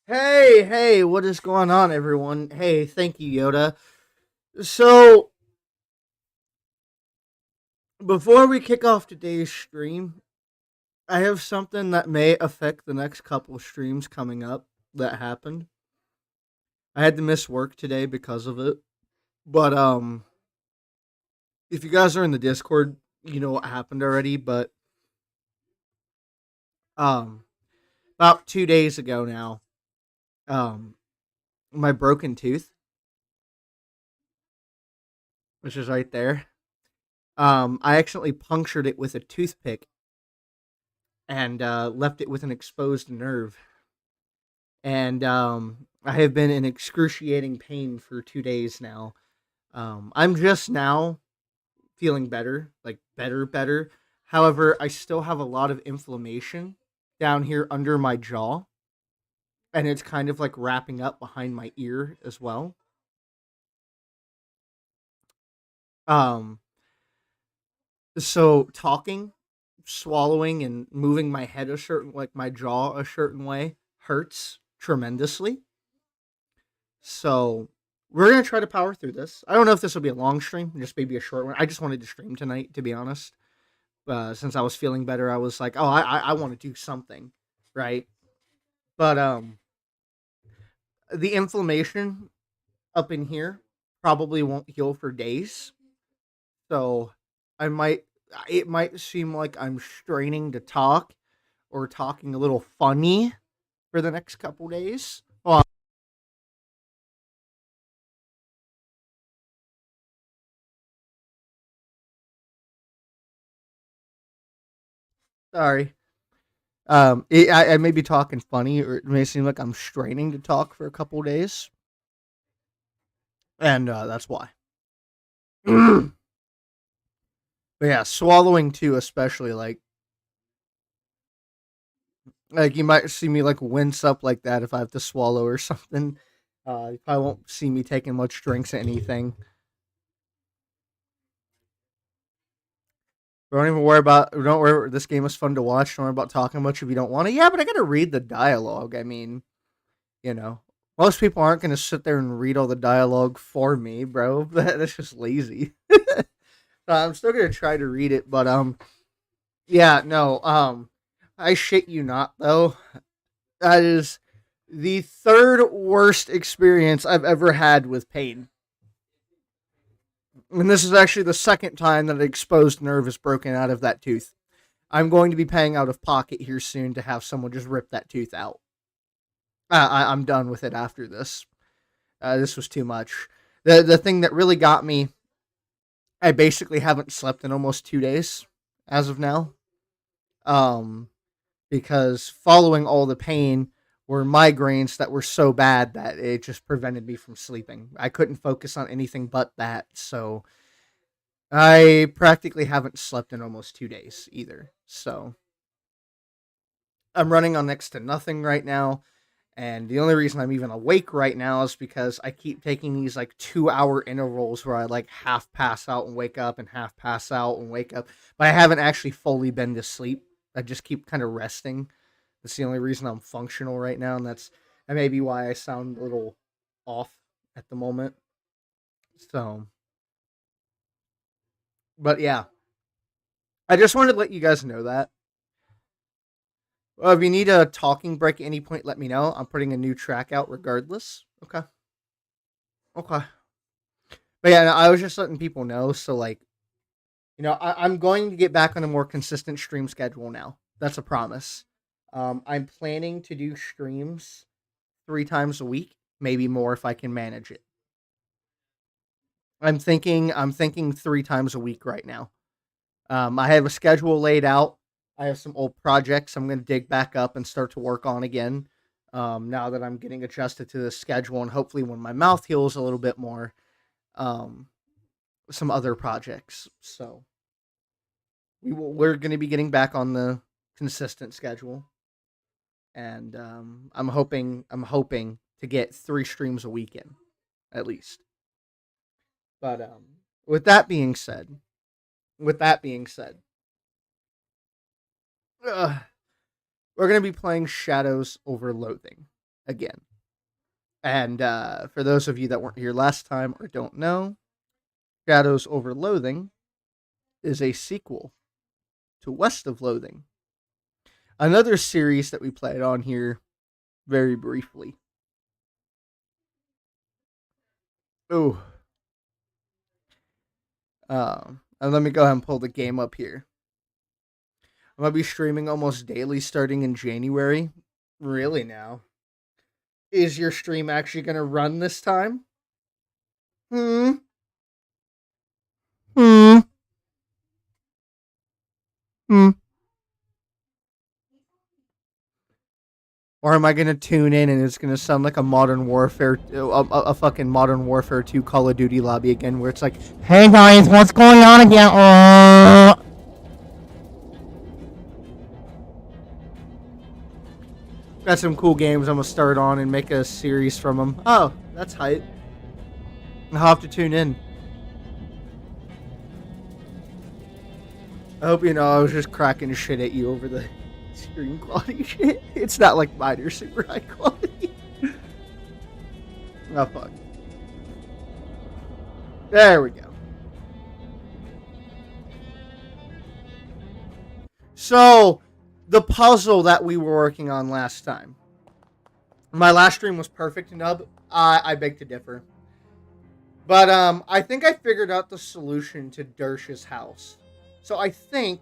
Hey, what is going on, everyone? Hey, thank you, Yoda. So, before we kick off today's stream, I have something that may affect the next couple streams coming up that happened. I had to miss work today because of it. But, if you guys are in the Discord, you know what happened already. But, um, about 2 days ago now, um, my broken tooth, which is right there, I accidentally punctured it with a toothpick and left it with an exposed nerve. And I have been in excruciating pain for 2 days now. I'm just now feeling better, like better. However, I still have a lot of inflammation down here under my jaw, and it's kind of like wrapping up behind my ear as well. Um, so talking, swallowing, and moving my head a certain, like my jaw a certain way, hurts tremendously. So we're gonna try to power through this. I don't know if this will be a long stream, just maybe a short one. I just wanted to stream tonight, to be honest. Since I was feeling better, I was like, oh, I want to do something, right? But the inflammation up in here probably won't heal for days, so I might it might seem like I'm straining to talk or talking a little funny for the next couple days. Well, sorry. I may be talking funny, or it may seem like I'm straining to talk for a couple days, and that's why. But yeah, swallowing too, especially like you might see me like wince up like that if I have to swallow or something. You probably won't see me taking much drinks or anything. Don't even worry about. Don't worry. This game is fun to watch. Don't worry about talking much if you don't want to. Yeah, but I gotta read the dialogue. I mean, you know, most people aren't gonna sit there and read all the dialogue for me, bro. That's just lazy. I'm still gonna try to read it, but yeah, no, I shit you not, though. That is the third worst experience I've ever had with pain, and this is actually the second time that an exposed nerve is broken out of that tooth. I'm going to be paying out of pocket here soon to have someone just rip that tooth out. I'm done with it after this. This was too much. The thing that really got me, I basically haven't slept in almost 2 days as of now. Um, because following all the pain were migraines that were so bad that it just prevented me from sleeping. I couldn't focus on anything but that. So I practically haven't slept in almost 2 days either. So I'm running on next to nothing right now. And the only reason I'm even awake right now is because I keep taking these like 2 hour intervals where I like half pass out and wake up and half pass out and wake up. But I haven't actually fully been to sleep. I just keep kind of resting. That's the only reason I'm functional right now. And that may be why I sound a little off at the moment. So, but yeah, I just wanted to let you guys know that. Well, if you need a talking break at any point, let me know. I'm putting a new track out regardless. Okay. Okay. But yeah, no, I was just letting people know. So like, I'm going to get back on a more consistent stream schedule now. That's a promise. I'm planning to do streams 3 times a week, maybe more if I can manage it. I'm thinking 3 times a week right now. I have a schedule laid out. I have some old projects I'm going to dig back up and start to work on again. Now that I'm getting adjusted to the schedule, and hopefully when my mouth heals a little bit more, um, some other projects. So we're going to be getting back on the consistent schedule, and I'm hoping to get 3 streams a weekend at least. But with that being said, with that being said, uh, we're going to be playing Shadows Over Loathing again. And for those of you that weren't here last time or don't know, Shadows Over Loathing is a sequel to West of Loathing, another series that we played on here very briefly. Oh. And let me go ahead and pull the game up here. I'm going to be streaming almost daily starting in January. Really now? Is your stream actually going to run this time? Hmm? Hmm? Hmm? Or am I going to tune in and it's going to sound like a Modern Warfare, a fucking Modern Warfare 2 Call of Duty lobby again where it's like, hey guys, what's going on again? Got some cool games I'm going to start on and make a series from them. Oh, that's hype. I'll have to tune in. I hope you know I was just cracking shit at you over the screen quality shit. It's not like mine are super high quality. Oh, fuck. There we go. So, the puzzle that we were working on last time. My last stream was perfect, Nub. I beg to differ. But I think I figured out the solution to Dersh's house. So I think...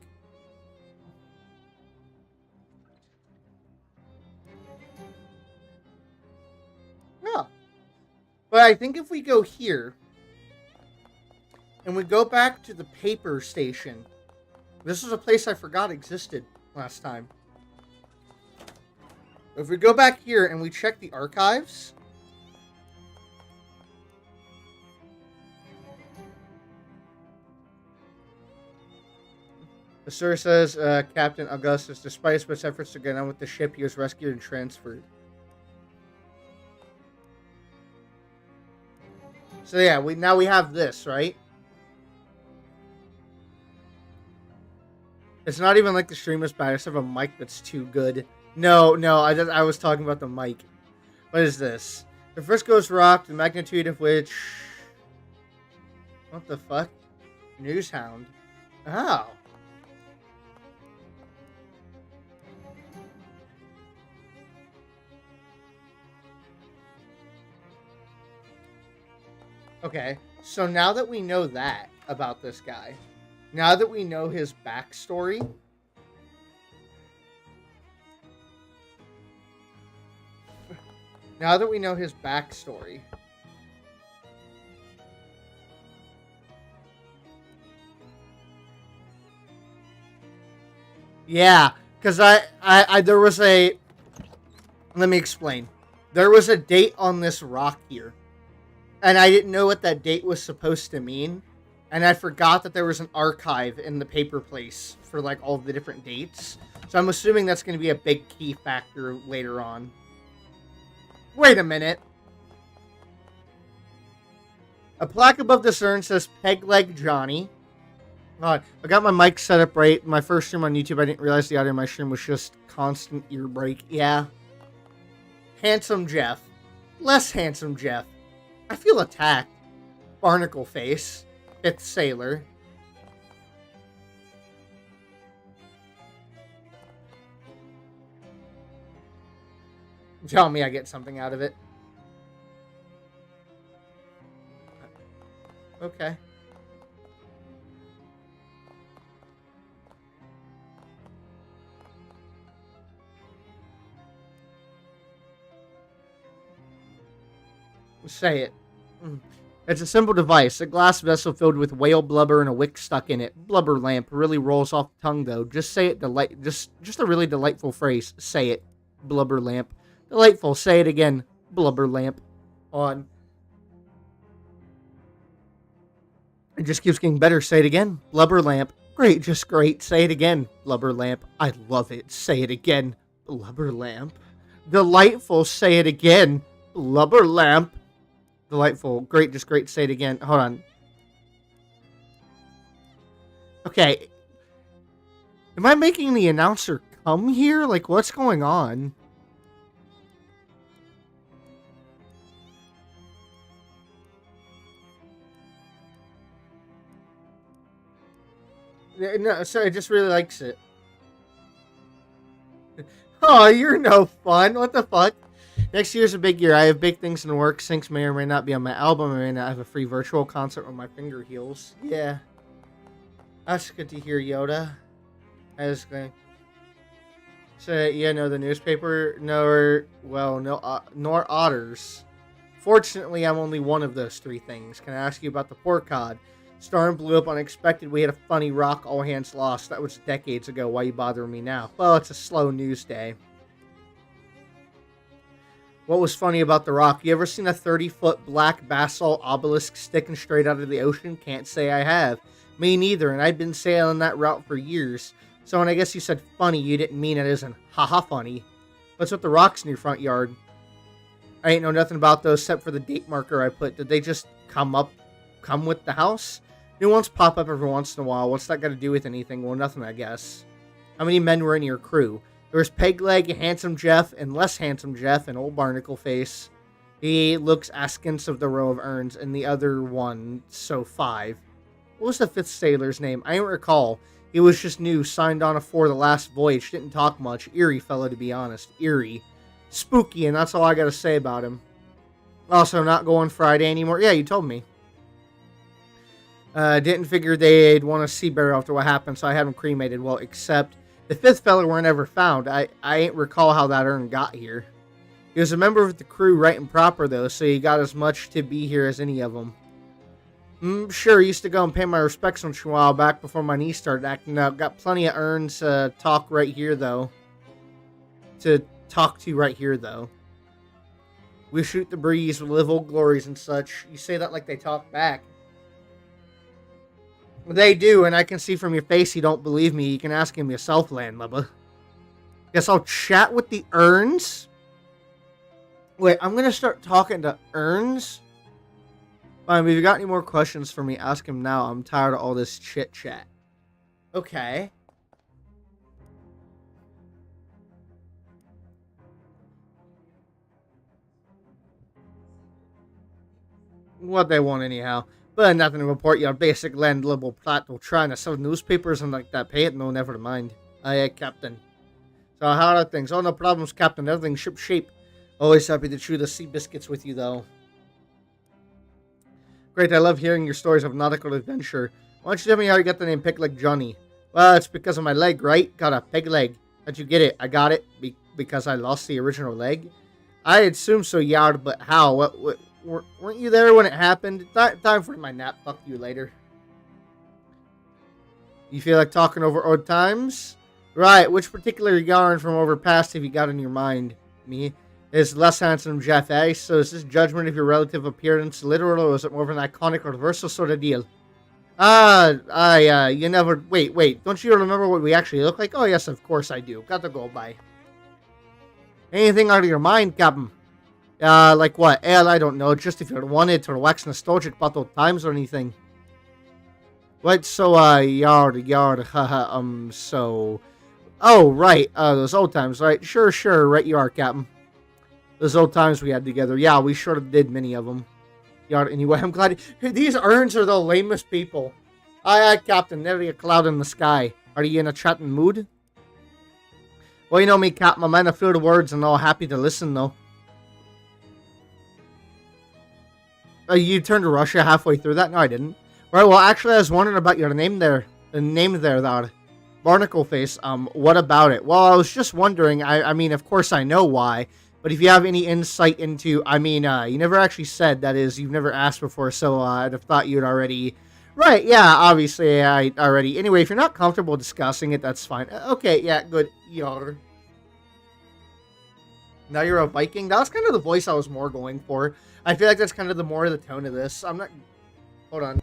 Yeah. But I think if we go here... and we go back to the paper station... This is a place I forgot existed last time. If we go back here and we check the archives... The story says Captain Augustus, despite his best efforts to get on with the ship, he was rescued and transferred. So yeah, now we have this, right? It's not even like the stream is bad. I just have a mic that's too good. No, I was talking about the mic. What is this? The Frisco's rock, the magnitude of which... What the fuck? Newshound. Oh. Okay, so now that we know that about this guy, now that we know his backstory, yeah, because there was a, let me explain. There was a date on this rock here. And I didn't know what that date was supposed to mean. And I forgot that there was an archive in the paper place for like all the different dates. So I'm assuming that's going to be a big key factor later on. Wait a minute. A plaque above this urn says Peg Leg Johnny. I got my mic set up right. My first stream on YouTube, I didn't realize the audio of my stream was just constant ear break. Yeah. Handsome Jeff. Less handsome Jeff. I feel attacked. Barnacle face. Fifth sailor. Tell me I get something out of it. Okay. Say it. It's a simple device. A glass vessel filled with whale blubber and a wick stuck in it. Blubber lamp really rolls off the tongue though. Just say it. Just a really delightful phrase. Say it. Blubber lamp. Delightful. Say it again. Blubber lamp. On. It just keeps getting better. Say it again. Blubber lamp. Great. Just great. Say it again. Blubber lamp. I love it. Say it again. Blubber lamp. Delightful. Say it again. Blubber lamp. Delightful. Great. Just great. Say it again. Hold on. Okay. Am I making the announcer come here? Like, what's going on? No, so it just really likes it. Oh, you're no fun. What the fuck? Next year's a big year. I have big things in the works. Syncs may or may not be on my album. I may not have a free virtual concert when my finger heals. Yeah. That's good to hear, Yoda. I was going. So, yeah, no, the newspaper, nor otters. Fortunately, I'm only one of those three things. Can I ask you about the port cod? Storm blew up unexpected. We had a funny rock. All hands lost. That was decades ago. Why you bothering me now? Well, it's a slow news day. What was funny about the rock? You ever seen a 30-foot black basalt obelisk sticking straight out of the ocean? Can't say I have. Me neither, and I've been sailing that route for years. So when I guess you said funny, you didn't mean it as in haha funny. What's with the rocks in your front yard? I ain't know nothing about those except for the date marker I put. Did they just come with the house? New ones pop up every once in a while. What's that got to do with anything? Well, nothing, I guess. How many men were in your crew? There was Pegleg, Handsome Jeff, and Less Handsome Jeff, and Old Barnacle Face. He looks askance of the row of urns, and the other one, so 5. What was the 5th sailor's name? I don't recall. He was just new, signed on for the last voyage, didn't talk much. Eerie fellow, to be honest. Eerie. Spooky, and that's all I gotta say about him. Also, not going Friday anymore. Yeah, you told me. Didn't figure they'd want to see Barry after what happened, so I had him cremated. Well, except the 5th fella were never found. I ain't recall how that urn got here. He was a member of the crew right and proper, though, so he got as much to be here as any of them. Sure, used to go and pay my respects once in a while back before my knee started acting up. Got plenty of urns to talk right here, though. To talk to right here, though. We shoot the breeze, we live old glories and such. You say that like they talk back. They do, and I can see from your face you don't believe me. You can ask him yourself, landlubber. Guess I'll chat with the urns? Wait, I'm gonna start talking to urns? Fine, if you got any more questions for me, ask him now. I'm tired of all this chit-chat. Okay. What they want anyhow. But nothing to report you on basic land liberal plot. They're trying to sell newspapers and like that. Pay it? No, never mind. Aye, Captain. So how are things? Oh, no problems, Captain. Everything's ship shape. Always happy to chew the sea biscuits with you, though. Great, I love hearing your stories of nautical adventure. Why don't you tell me how you got the name Peg Leg Johnny? Well, it's because of my leg, right? Got a peg leg. How'd you get it? I got it because I lost the original leg? I assume so, Yard, but how? What, weren't you there when it happened? Time for my nap. Fuck you later. You feel like talking over old times? Right, which particular yarn from over past have you got in your mind? Me? Is Less Handsome Jeff, eh? So is this judgment of your relative appearance literal, or is it more of an iconic reversal sort of deal? You never... Wait, don't you remember what we actually look like? Oh, yes, of course I do. Got to go by. Anything out of your mind, Captain? Like what? Well, I don't know. Just if you wanted to wax nostalgic about those times or anything. What? So, yard, haha, so... Oh, right, those old times, right? Sure, right you are, Captain. Those old times we had together. Yeah, we sure did many of them. Yard, anyway, I'm glad... These urns are the lamest people. Aye, Captain, never a cloud in the sky. Are you in a chatting mood? Well, you know me, Captain, I'm man of few words and all happy to listen, though. You turned to Russia halfway through that? No, I didn't. Right, well, actually, I was wondering about your name there. The name there, that Barnacle Face. What about it? Well, I was just wondering. I mean, of course, I know why. But if you have any insight into... I mean, you never actually said, that is, you've never asked before, so I'd have thought you'd already... Right, yeah, obviously, I already... Anyway, if you're not comfortable discussing it, that's fine. Okay, yeah, good. Yar. Now you're a Viking? That was kind of the voice I was more going for. I feel like that's kind of the more of the tone of this. I'm not... Hold on.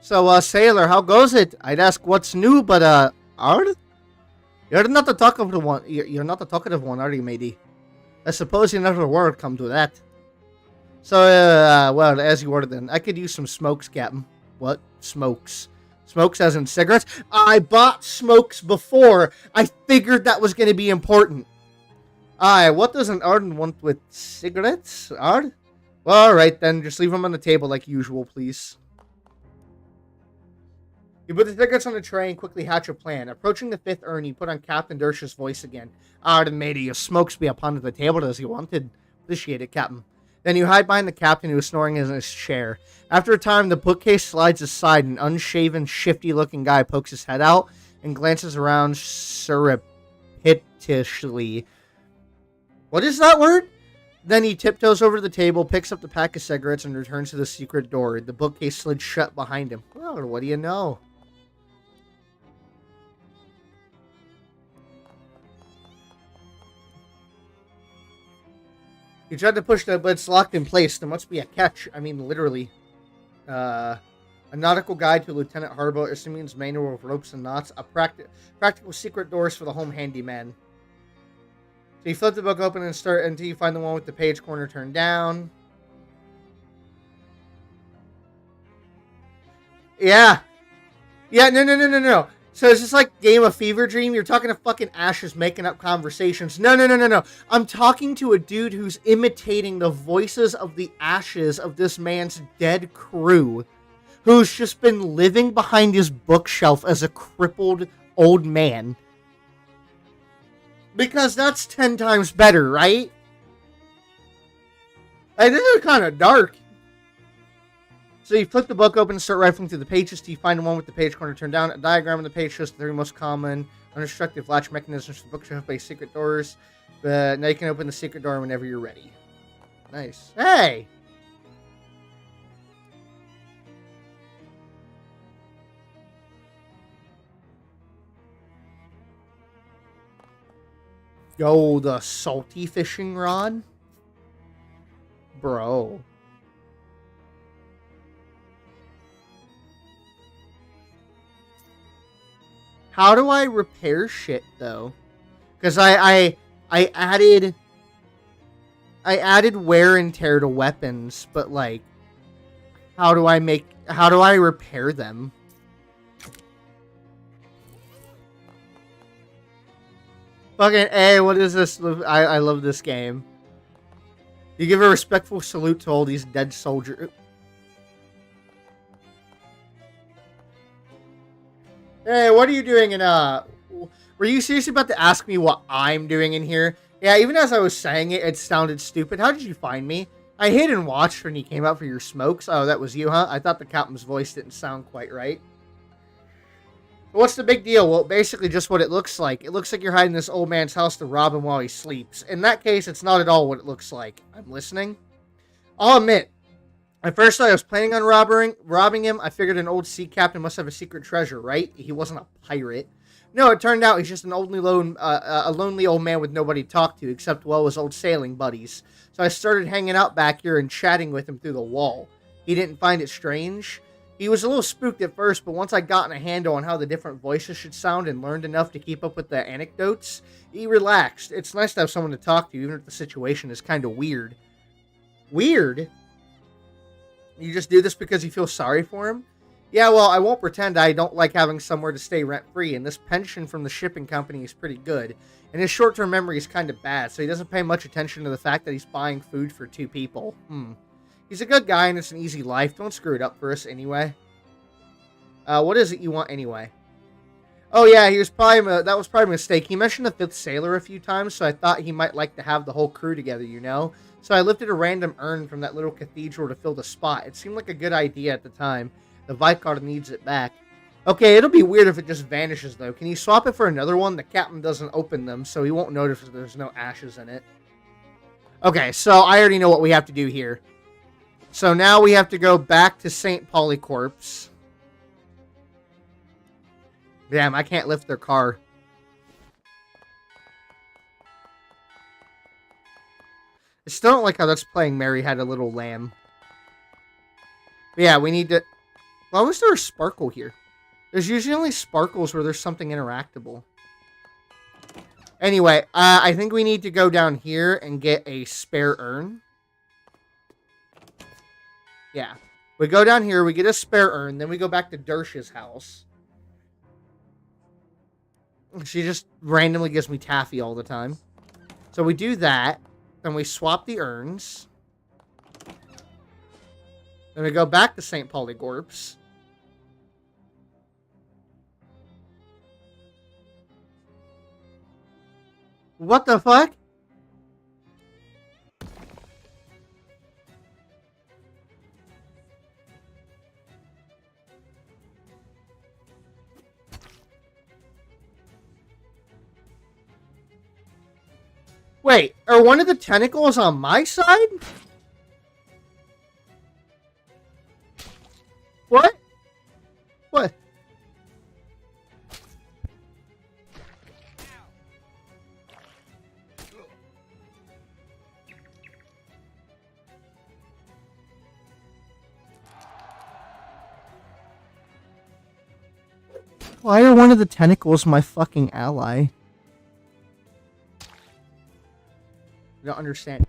So, Sailor, how goes it? I'd ask what's new, but, Ard? You're not the talkative one. You're not the talkative one, are you, matey? I suppose you never word come to that. So, well, as you ordered then, I could use some smokes, Captain. What? Smokes. Smokes as in cigarettes? I bought smokes before. I figured that was going to be important. Aye, what does an Arden want with cigarettes? Ard? Well, alright then, just leave them on the table like usual, please. You put the cigarettes on the tray and quickly hatch a plan. Approaching the fifth urn, you put on Captain Dersh's voice again. Arden made your smokes be upon the table as you wanted. Appreciate it, Captain. Then you hide behind the captain who was snoring in his chair. After a time, the bookcase slides aside and an unshaven, shifty-looking guy pokes his head out and glances around surreptitiously. What is that word? Then he tiptoes over to the table, picks up the pack of cigarettes, and returns to the secret door. The bookcase slid shut behind him. Well, what do you know? You tried to push that, but it's locked in place. There must be a catch. I mean, literally. A nautical guide to Lieutenant Harbour, Simeon's manual of ropes and knots, a practical secret doors for the home handyman. So you flip the book open and start until you find the one with the page corner turned down. Yeah. Yeah, no. So it's just like Game of Fever Dream. You're talking to fucking ashes making up conversations. No. I'm talking to a dude who's imitating the voices of the ashes of this man's dead crew, who's just been living behind his bookshelf as a crippled old man. Because that's 10 times better, right? Hey, this is kind of dark. So you flip the book open and start rifling through the pages till you find the one with the page corner turned down. A diagram on the page shows the three most common unobstructed latch mechanisms for the bookshelf-based secret doors. But now you can open the secret door whenever you're ready. Nice. Hey! Yo, the salty fishing rod? Bro. How do I repair shit though? Because I added wear and tear to weapons, but like how do I repair them? Fucking A, what is this? I love this game. You give a respectful salute to all these dead soldiers. Hey, what are you doing in, were you seriously about to ask me what I'm doing in here? Yeah, even as I was saying it, it sounded stupid. How did you find me? I hid and watched when you came out for your smokes. Oh, that was you, huh? I thought the captain's voice didn't sound quite right. What's the big deal? Well, basically just what it looks like. It looks like you're hiding in this old man's house to rob him while he sleeps. In that case, it's not at all what it looks like. I'm listening. I'll admit, at first I was planning on robbing him. I figured an old sea captain must have a secret treasure, right? He wasn't a pirate. No, it turned out he's just a lonely old man with nobody to talk to, except, well, his old sailing buddies. So I started hanging out back here and chatting with him through the wall. He didn't find it strange. He was a little spooked at first, but once I got a handle on how the different voices should sound and learned enough to keep up with the anecdotes, he relaxed. It's nice to have someone to talk to, even if the situation is kind of weird. Weird? You just do this because you feel sorry for him? Yeah, well, I won't pretend I don't like having somewhere to stay rent-free, and this pension from the shipping company is pretty good. And his short-term memory is kind of bad, so he doesn't pay much attention to the fact that he's buying food for 2 people. He's a good guy, and it's an easy life. Don't screw it up for us anyway. What is it you want anyway? Oh yeah, that was probably a mistake. He mentioned the 5th sailor a few times, so I thought he might like to have the whole crew together, you know? So I lifted a random urn from that little cathedral to fill the spot. It seemed like a good idea at the time. The Vicar needs it back. Okay, it'll be weird if it just vanishes, though. Can you swap it for another one? The captain doesn't open them, so he won't notice if there's no ashes in it. Okay, so I already know what we have to do here. So now we have to go back to St. Polycorp's. Damn, I can't lift their car. I still don't like how that's playing Mary Had a Little Lamb. But yeah, we need to... Why was there a sparkle here? There's usually only sparkles where there's something interactable. Anyway, I think we need to go down here and get a spare urn. Yeah. We go down here, we get a spare urn, then we go back to Dersh's house. She just randomly gives me taffy all the time. So we do that, then we swap the urns. Then we go back to St. Polygorps. What the fuck? Wait, are one of the tentacles on my side? What? What? Why are one of the tentacles my fucking ally? I don't understand.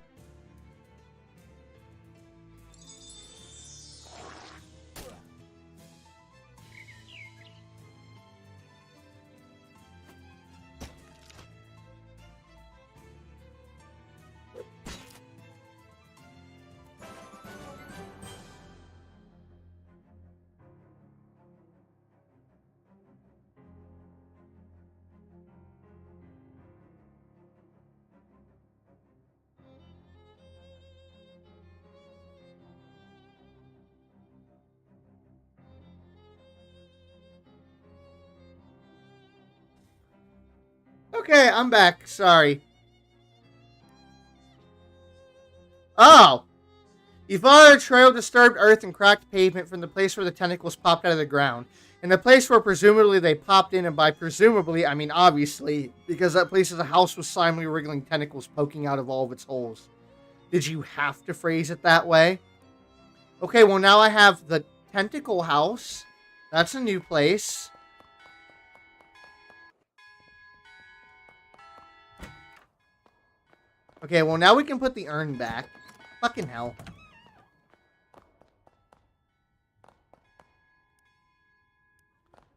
Okay, I'm back. Sorry. Oh! You followed a trail of disturbed earth and cracked pavement from the place where the tentacles popped out of the ground. And the place where presumably they popped in, and by presumably, I mean obviously, because that place is a house with silently wriggling tentacles poking out of all of its holes. Did you have to phrase it that way? Okay, well now I have the tentacle house. That's a new place. Okay, well now we can put the urn back. Fucking hell.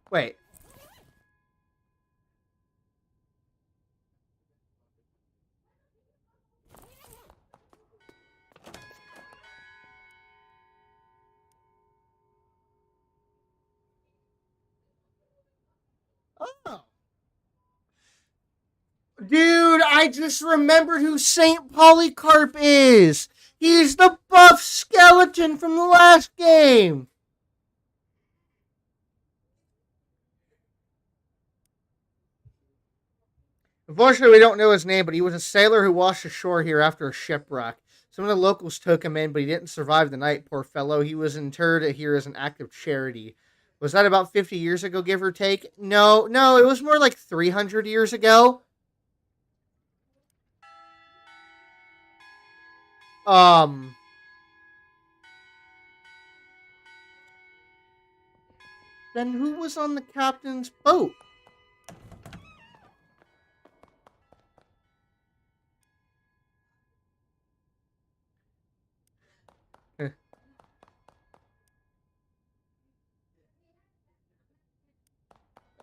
Wait. Oh. Dude, I just remembered who St. Polycarp is. He's the buff skeleton from the last game. Unfortunately, we don't know his name, but he was a sailor who washed ashore here after a shipwreck. Some of the locals took him in, but he didn't survive the night, poor fellow. He was interred here as an act of charity. Was that about 50 years ago, give or take? No, it was more like 300 years ago. Then who was on the captain's boat?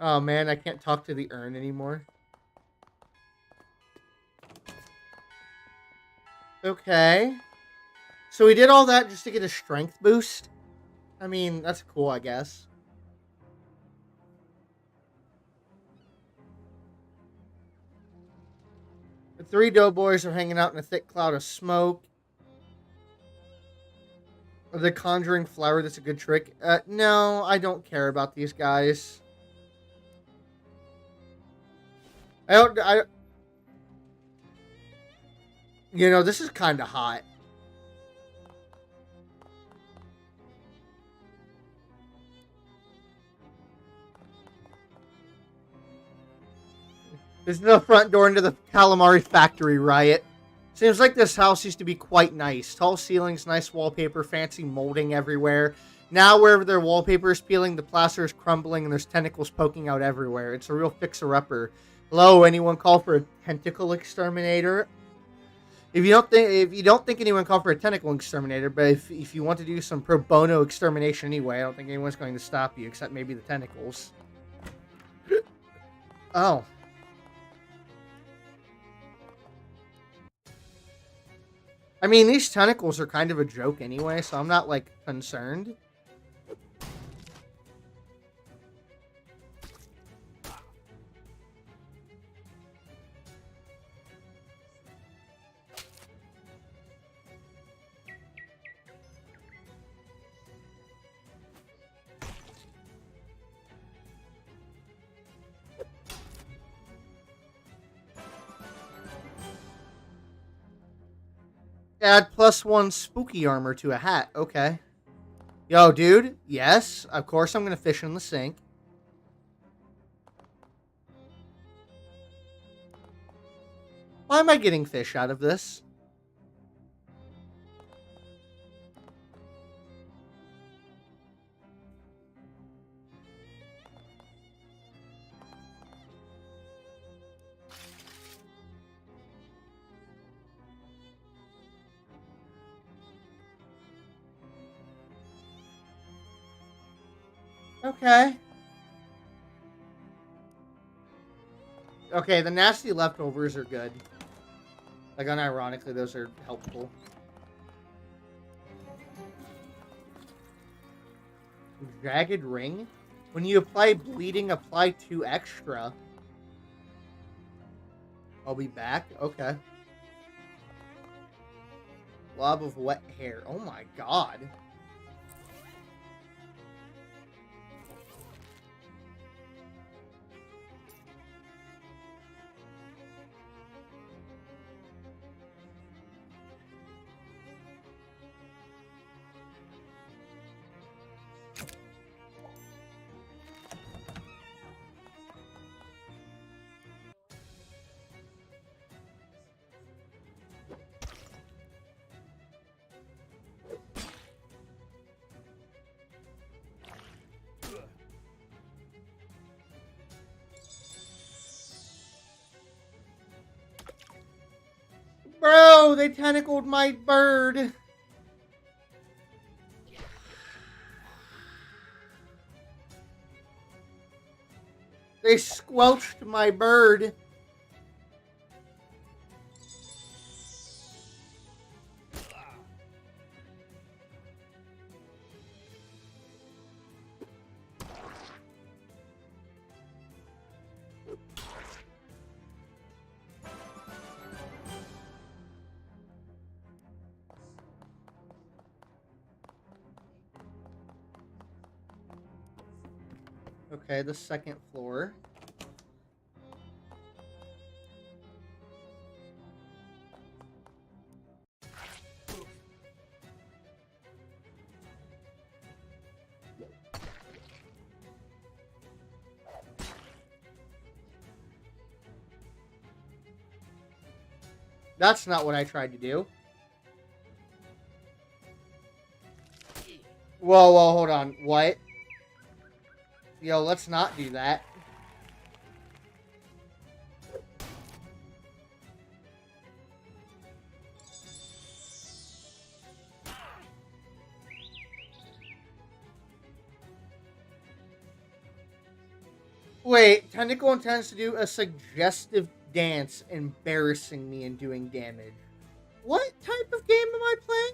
Oh man, I can't talk to the urn anymore. Okay. So we did all that just to get a strength boost? I mean, that's cool, I guess. The three doughboys are hanging out in a thick cloud of smoke. The conjuring flower, that's a good trick. No, I don't care about these guys. You know, this is kind of hot. This is the front door into the calamari factory, Riot. Seems like this house used to be quite nice. Tall ceilings, nice wallpaper, fancy molding everywhere. Now, wherever their wallpaper is peeling, the plaster is crumbling and there's tentacles poking out everywhere. It's a real fixer-upper. Hello, anyone call for a tentacle exterminator? If you don't think anyone called for a tentacle exterminator, but if you want to do some pro bono extermination anyway, I don't think anyone's going to stop you except maybe the tentacles. Oh. I mean, these tentacles are kind of a joke anyway, so I'm not, like, concerned. Add +1 spooky armor to a hat. Okay. Yo, dude. Yes, of course I'm going to fish in the sink. Why am I getting fish out of this? Okay. Okay, the nasty leftovers are good. Like, unironically, those are helpful. Jagged ring? When you apply bleeding, apply 2 extra. I'll be back? Okay. Blob of wet hair. Oh my god. Bro, they tentacled my bird. They squelched my bird. Okay, the second floor. That's not what I tried to do. Whoa, hold on. What? Yo, let's not do that. Wait, Tentacle intends to do a suggestive dance, embarrassing me and doing damage. What type of game am I playing?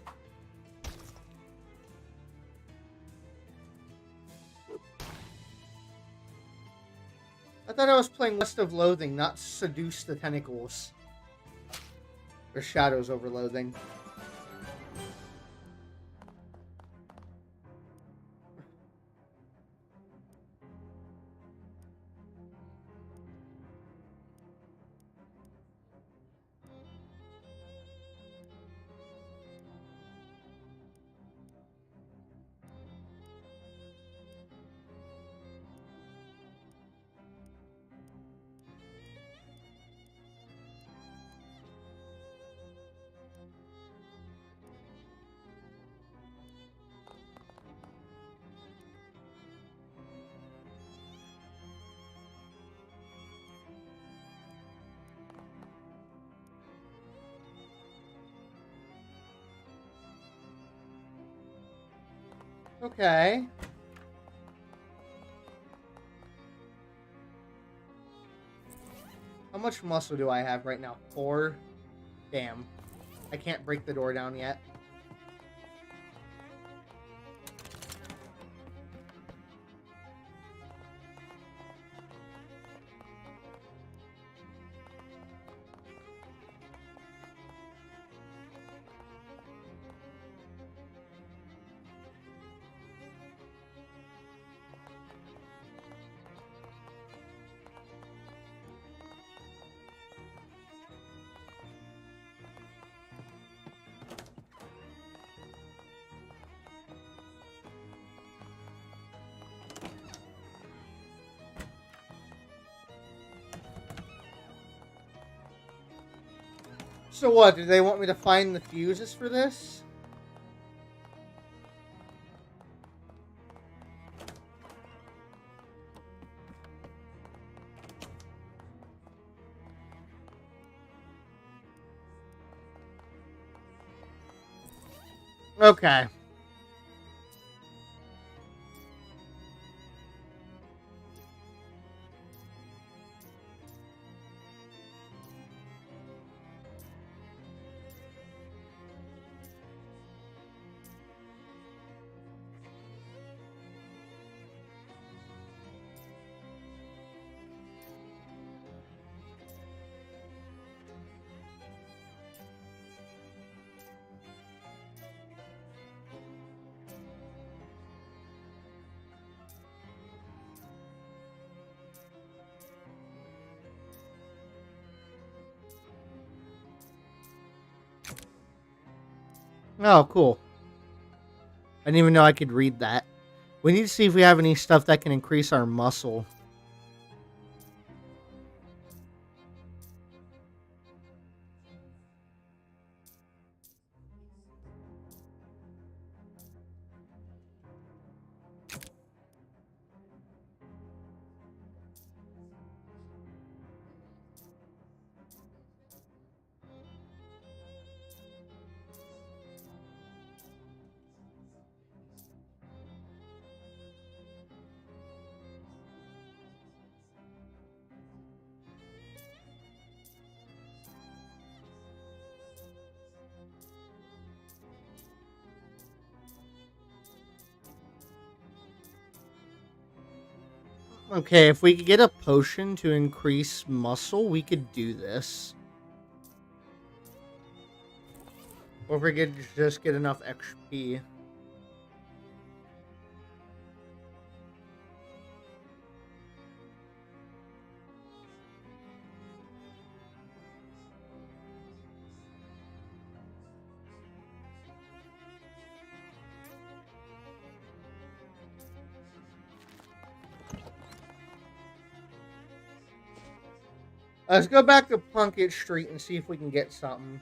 I thought I was playing West of Loathing, not Seduce the Tentacles. Or Shadows over Loathing. Okay. How much muscle do I have right now? 4? Damn. I can't break the door down yet. So what, do they want me to find the fuses for this? Okay. Oh, cool. I didn't even know I could read that. We need to see if we have any stuff that can increase our muscle. Okay, if we could get a potion to increase muscle, we could do this. Or if we could just get enough XP. Let's go back to Plunkett Street and see if we can get something.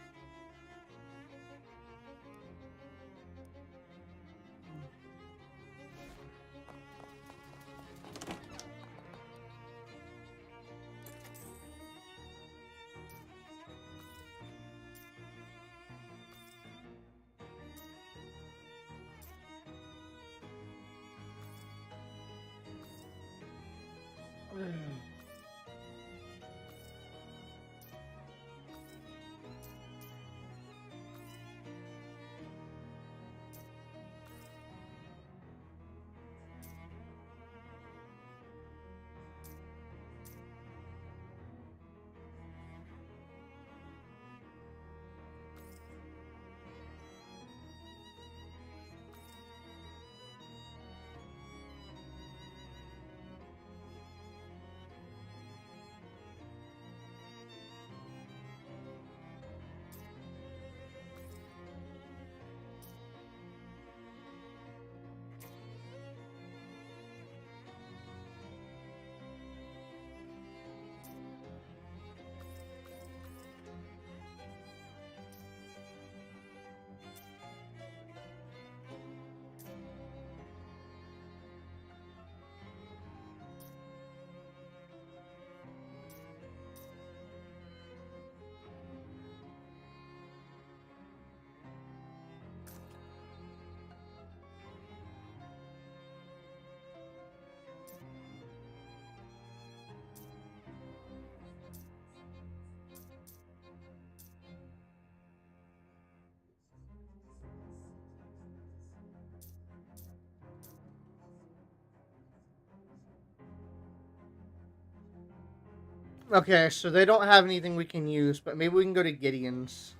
Okay, so they don't have anything we can use, but maybe we can go to Gideon's.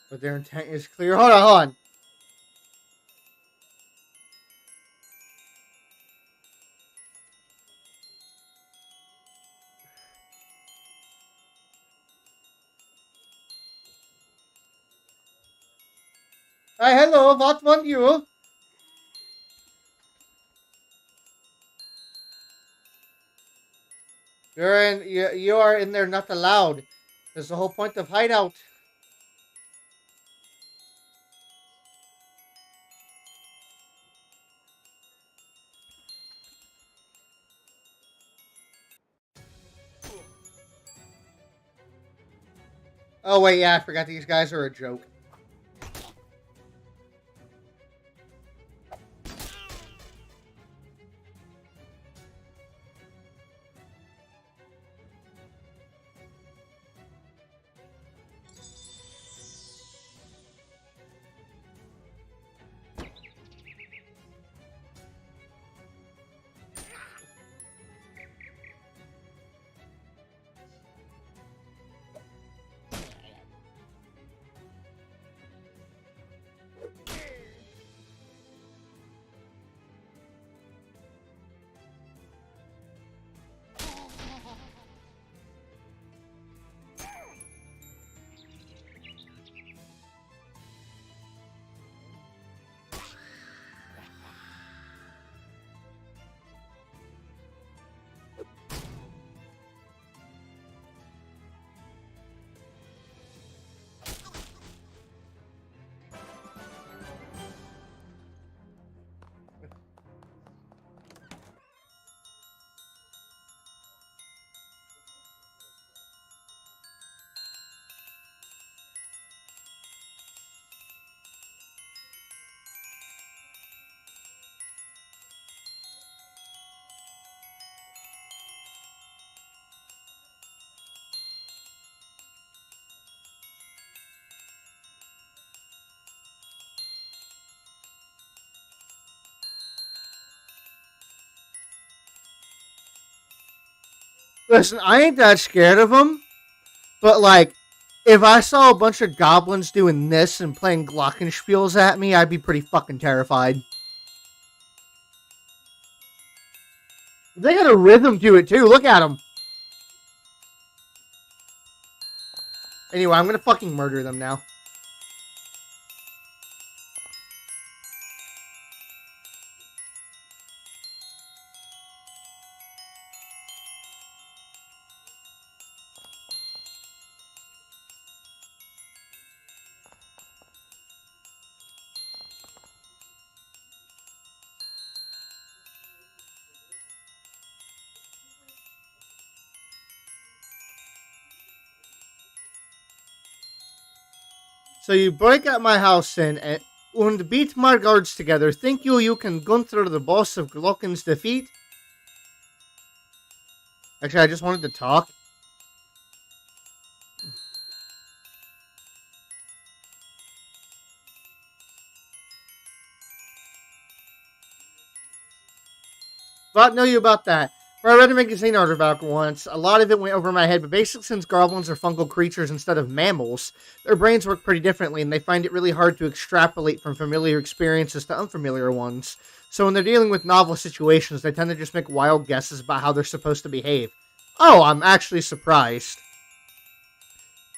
But their intent is clear. Hold on, hold on. Hi, hello, what want you? You are in there not allowed. That's the whole point of hideout. Oh wait, yeah, I forgot these guys are a joke. Listen, I ain't that scared of them, but like, if I saw a bunch of goblins doing this and playing glockenspiels at me, I'd be pretty fucking terrified. They got a rhythm to it too. Look at them. Anyway, I'm gonna fucking murder them now. So you break out my house in and beat my guards together. Think you can Gunther the boss of Glocken's defeat? Actually, I just wanted to talk. But know you about that. I read a magazine article about once. A lot of it went over my head, but basically, since goblins are fungal creatures instead of mammals, their brains work pretty differently, and they find it really hard to extrapolate from familiar experiences to unfamiliar ones. So when they're dealing with novel situations, they tend to just make wild guesses about how they're supposed to behave. Oh, I'm actually surprised.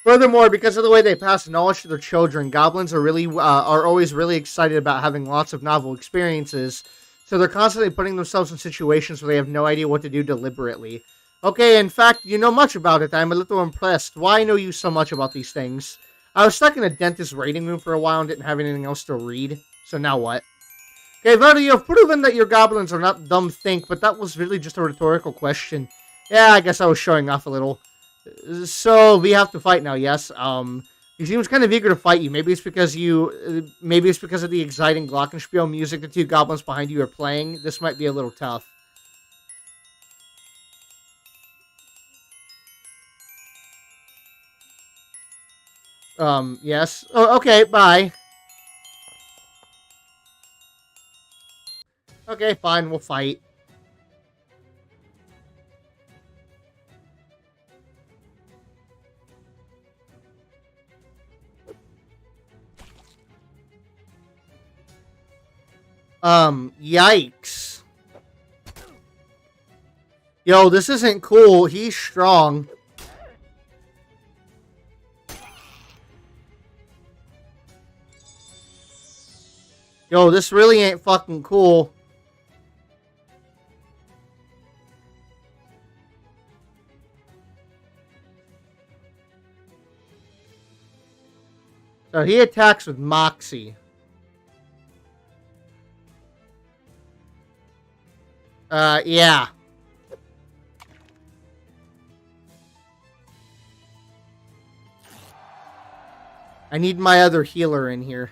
Furthermore, because of the way they pass knowledge to their children, goblins are always really excited about having lots of novel experiences. So they're constantly putting themselves in situations where they have no idea what to do deliberately. Okay, in fact, you know much about it. I'm a little impressed. Why know you so much about these things? I was stuck in a dentist's waiting room for a while and didn't have anything else to read. So now what? Okay, Verdi, you've proven that your goblins are not dumb think, but that was really just a rhetorical question. Yeah, I guess I was showing off a little. So we have to fight now. Yes. He seems kind of eager to fight you. Maybe it's because of the exciting glockenspiel music the two goblins behind you are playing. This might be a little tough. Yes. Oh, okay, bye. Okay, fine, we'll fight. Yikes. Yo, this isn't cool. He's strong. Yo, this really ain't fucking cool. So he attacks with Moxie. Yeah. I need my other healer in here.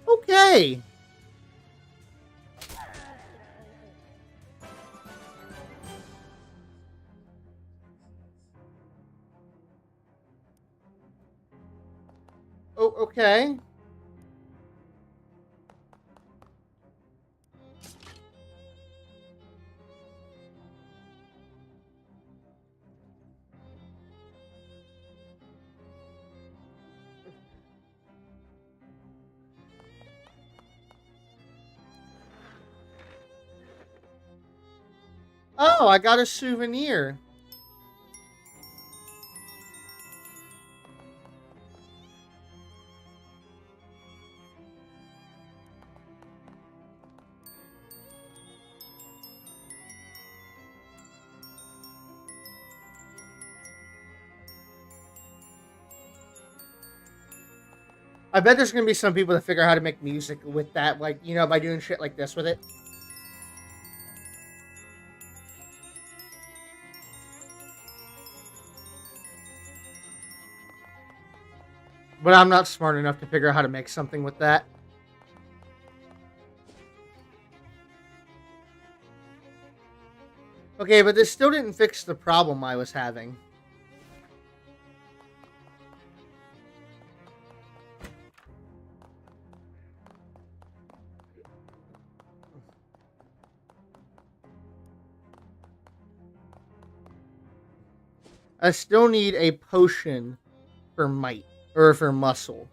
Okay. Oh, okay. Oh, I got a souvenir. I bet there's gonna be some people that figure out how to make music with that, like, you know, by doing shit like this with it. But I'm not smart enough to figure out how to make something with that. Okay, but this still didn't fix the problem I was having. I still need a potion for might, or for muscle.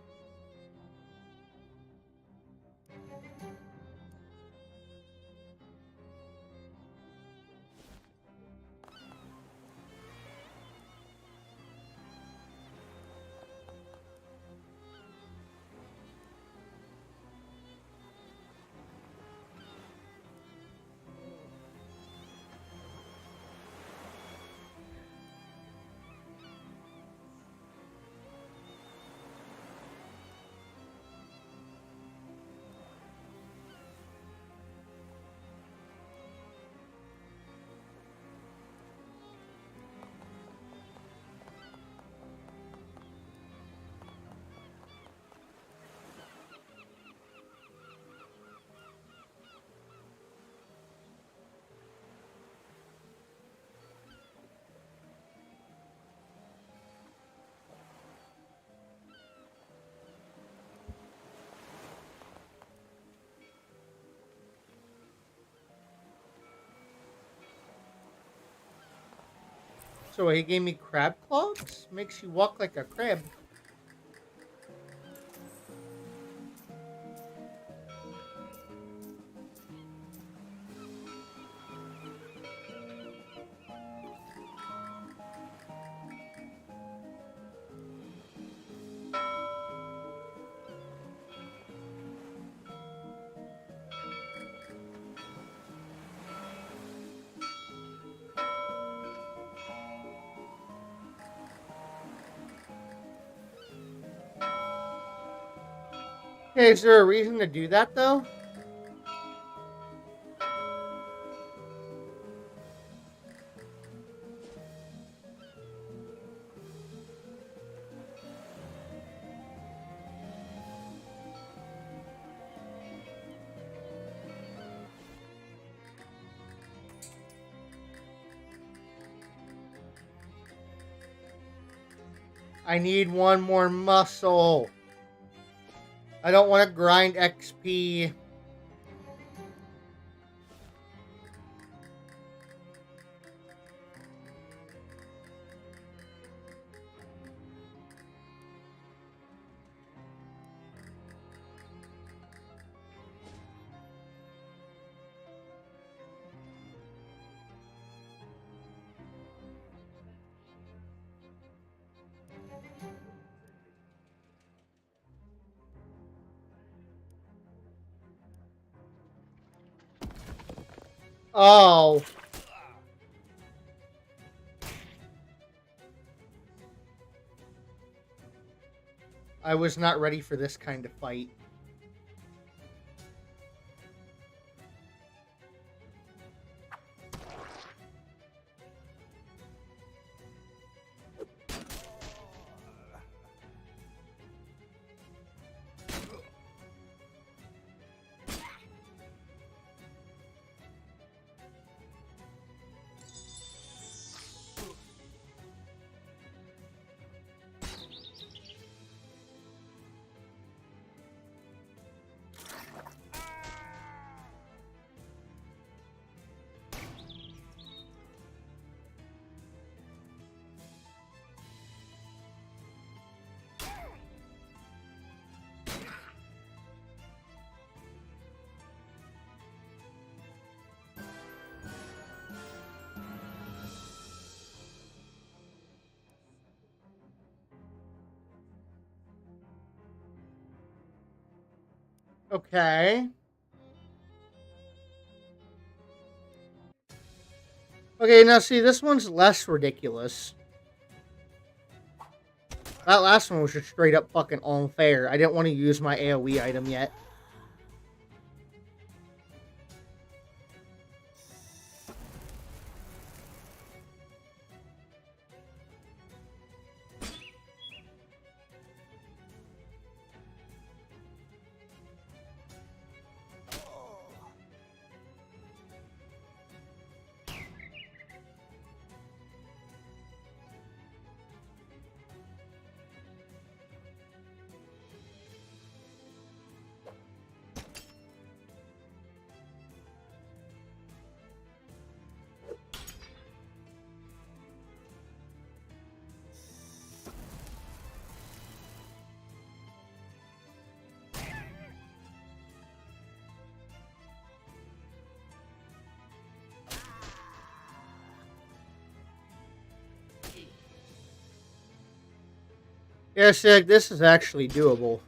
So he gave me crab claws? Makes you walk like a crab. Okay, is there a reason to do that, though? I need one more muscle. I don't want to grind XP. Oh. I was not ready for this kind of fight. Okay. Okay, now see, this one's less ridiculous. That last one was just straight up fucking unfair. I didn't want to use my AoE item yet. Yeah, Sig, this is actually doable.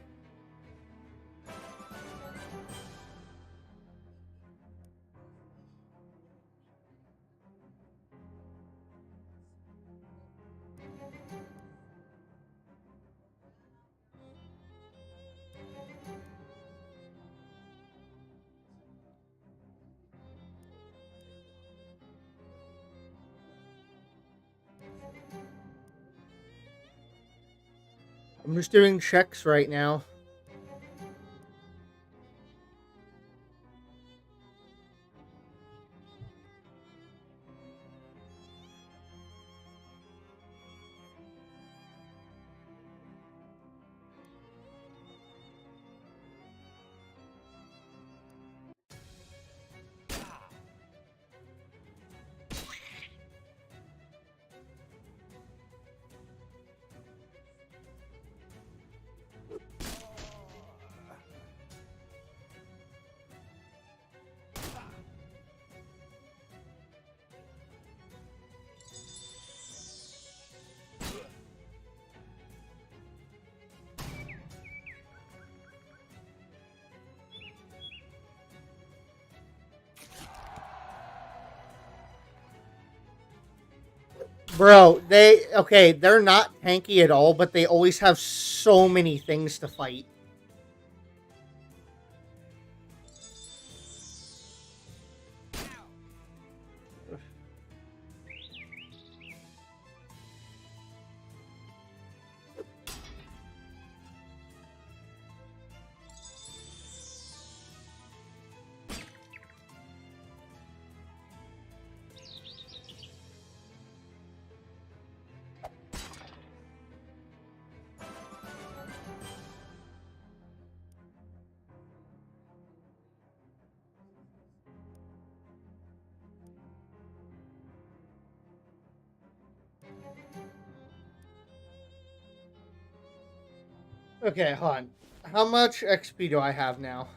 I'm just doing checks right now. Bro, they're not tanky at all, but they always have so many things to fight. Okay, hold on. How much XP do I have now?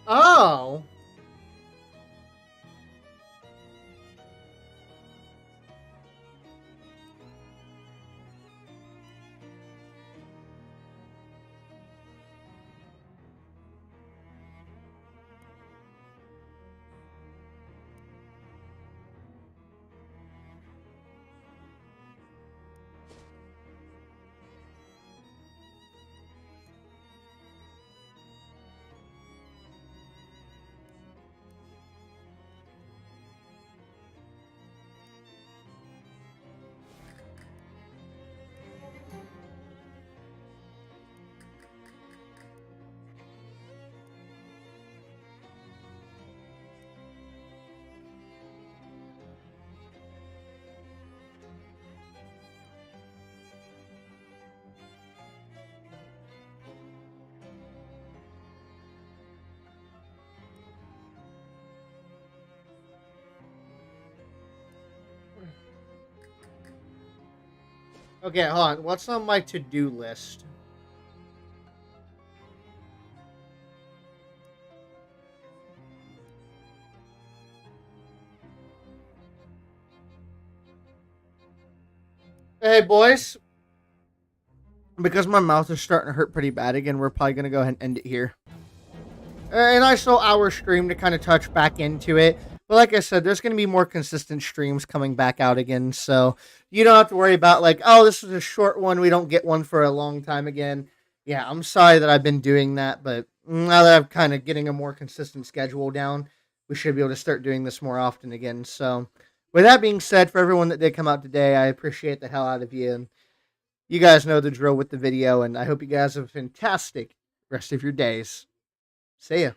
Oh. Okay, hold on. What's on my to-do list? Hey, boys. Because my mouth is starting to hurt pretty bad again, we're probably going to go ahead and end it here. A nice little hour stream to kind of touch back into it. But like I said, there's going to be more consistent streams coming back out again. So you don't have to worry about like, oh, this was a short one. We don't get one for a long time again. Yeah, I'm sorry that I've been doing that. But now that I'm kind of getting a more consistent schedule down, we should be able to start doing this more often again. So with that being said, for everyone that did come out today, I appreciate the hell out of you. And you guys know the drill with the video. And I hope you guys have a fantastic rest of your days. See ya.